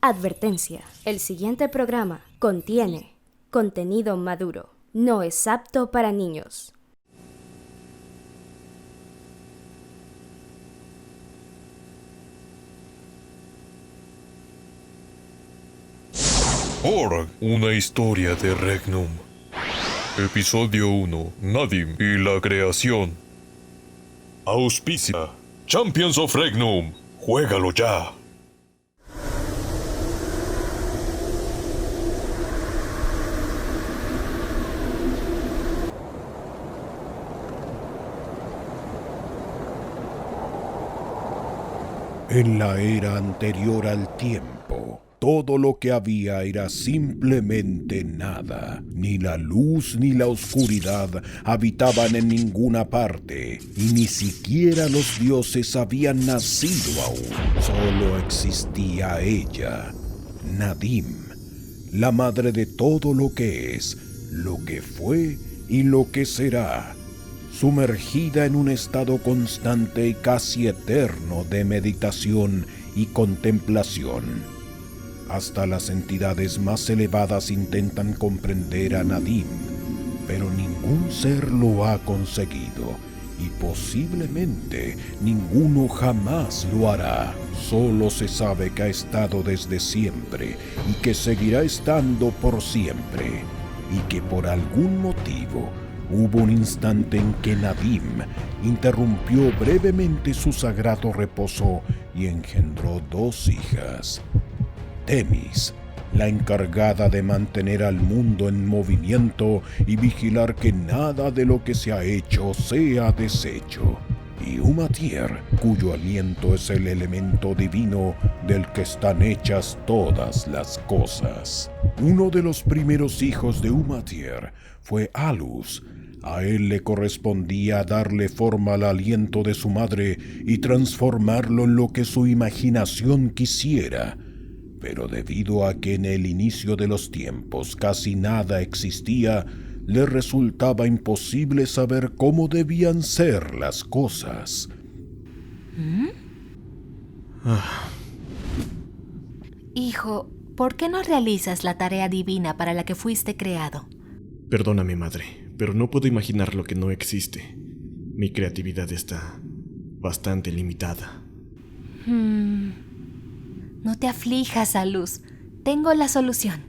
Advertencia. El siguiente programa contiene contenido maduro. No es apto para niños. Org, una historia de Regnum. Episodio 1. Nadim y la creación. Auspicia. Champions of Regnum. Juégalo ya. En la era anterior al tiempo, todo lo que había era simplemente nada. Ni la luz ni la oscuridad habitaban en ninguna parte, y ni siquiera los dioses habían nacido aún. Solo existía ella, Nadim, la madre de todo lo que es, lo que fue y lo que será, sumergida en un estado constante y casi eterno de meditación y contemplación. Hasta las entidades más elevadas intentan comprender a Nadim, pero ningún ser lo ha conseguido, y posiblemente ninguno jamás lo hará. Solo se sabe que ha estado desde siempre y que seguirá estando por siempre, y que por algún motivo hubo un instante en que Nadim interrumpió brevemente su sagrado reposo y engendró dos hijas. Temis, la encargada de mantener al mundo en movimiento y vigilar que nada de lo que se ha hecho sea deshecho, y Umatyr, cuyo aliento es el elemento divino del que están hechas todas las cosas. Uno de los primeros hijos de Umatyr fue Alus. A él le correspondía darle forma al aliento de su madre y transformarlo en lo que su imaginación quisiera. Pero debido a que en el inicio de los tiempos casi nada existía, le resultaba imposible saber cómo debían ser las cosas. Hijo, ¿por qué no realizas la tarea divina para la que fuiste creado? Perdóname, madre, pero no puedo imaginar lo que no existe. Mi creatividad está bastante limitada. No te aflijas, Alus. Tengo la solución.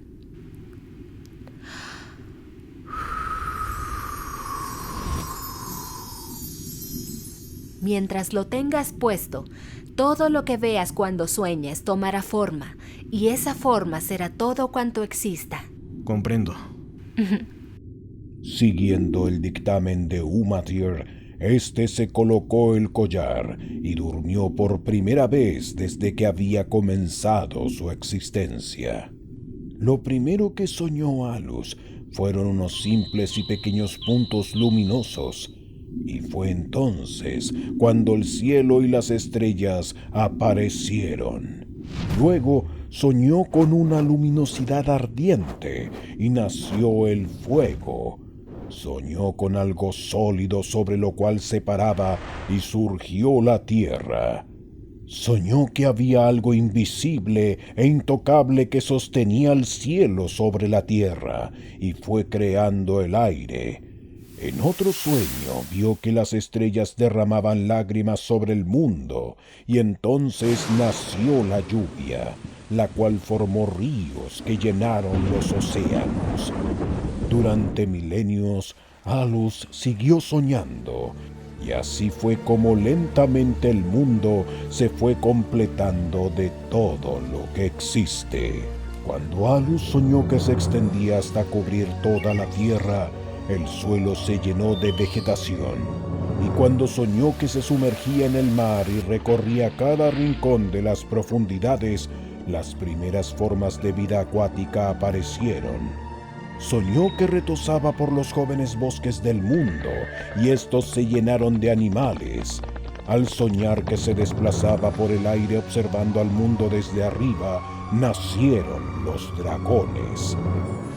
Mientras lo tengas puesto, todo lo que veas cuando sueñes tomará forma, y esa forma será todo cuanto exista. Comprendo. Siguiendo el dictamen de Umatyr, este se colocó el collar y durmió por primera vez desde que había comenzado su existencia. Lo primero que soñó Alus fueron unos simples y pequeños puntos luminosos, y fue entonces cuando el cielo y las estrellas aparecieron. Luego soñó con una luminosidad ardiente y nació el fuego. Soñó con algo sólido sobre lo cual se paraba y surgió la tierra. Soñó que había algo invisible e intocable que sostenía el cielo sobre la tierra y fue creando el aire. En otro sueño vio que las estrellas derramaban lágrimas sobre el mundo y entonces nació la lluvia, la cual formó ríos que llenaron los océanos. Durante milenios, Alus siguió soñando, y así fue como lentamente el mundo se fue completando de todo lo que existe. Cuando Alus soñó que se extendía hasta cubrir toda la tierra, el suelo se llenó de vegetación, y cuando soñó que se sumergía en el mar y recorría cada rincón de las profundidades, las primeras formas de vida acuática aparecieron. Soñó que retozaba por los jóvenes bosques del mundo, y estos se llenaron de animales. Al soñar que se desplazaba por el aire observando al mundo desde arriba, nacieron los dragones.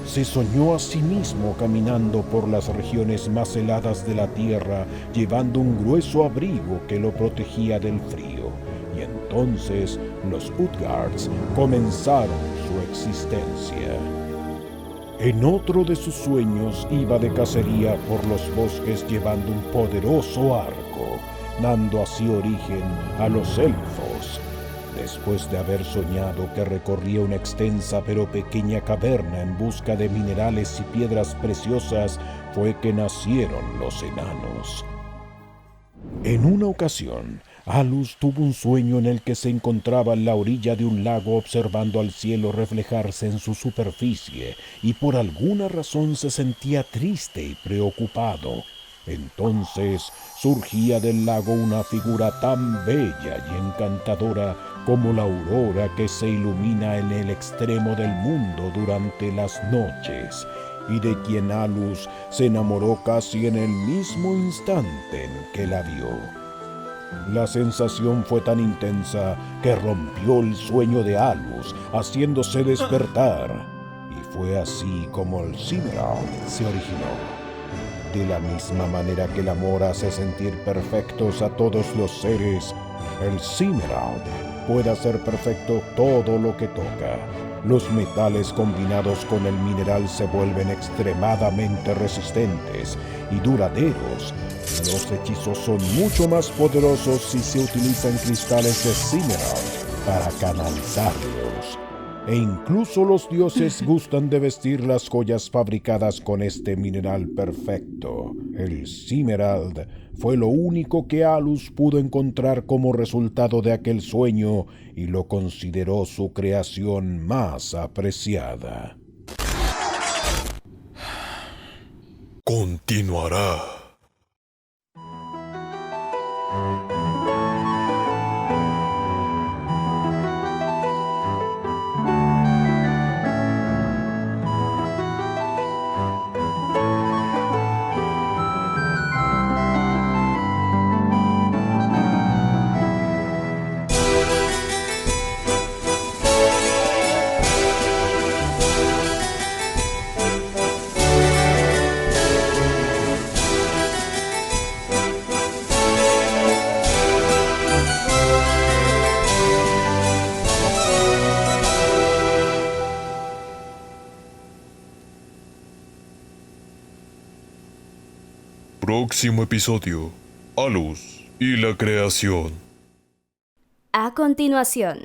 Se soñó a sí mismo caminando por las regiones más heladas de la tierra, llevando un grueso abrigo que lo protegía del frío, y entonces entonces los Utgards comenzaron su existencia. En otro de sus sueños iba de cacería por los bosques llevando un poderoso arco, dando así origen a los elfos. Después de haber soñado que recorría una extensa pero pequeña caverna en busca de minerales y piedras preciosas, fue que nacieron los enanos. En una ocasión, Alus tuvo un sueño en el que se encontraba en la orilla de un lago observando al cielo reflejarse en su superficie y por alguna razón se sentía triste y preocupado. Entonces surgía del lago una figura tan bella y encantadora como la aurora que se ilumina en el extremo del mundo durante las noches, y de quien Alus se enamoró casi en el mismo instante en que la vio. La sensación fue tan intensa que rompió el sueño de Alus, haciéndose despertar, y fue así como el Cimerald se originó. De la misma manera que el amor hace sentir perfectos a todos los seres, el Cimerald puede hacer perfecto todo lo que toca. Los metales combinados con el mineral se vuelven extremadamente resistentes y duraderos. Los hechizos son mucho más poderosos si se utilizan cristales de Cimerald para canalizarlos. E incluso los dioses gustan de vestir las joyas fabricadas con este mineral perfecto. El Cimerald fue lo único que Alus pudo encontrar como resultado de aquel sueño y lo consideró su creación más apreciada. Continuará. Próximo episodio: Alus y la creación. A continuación,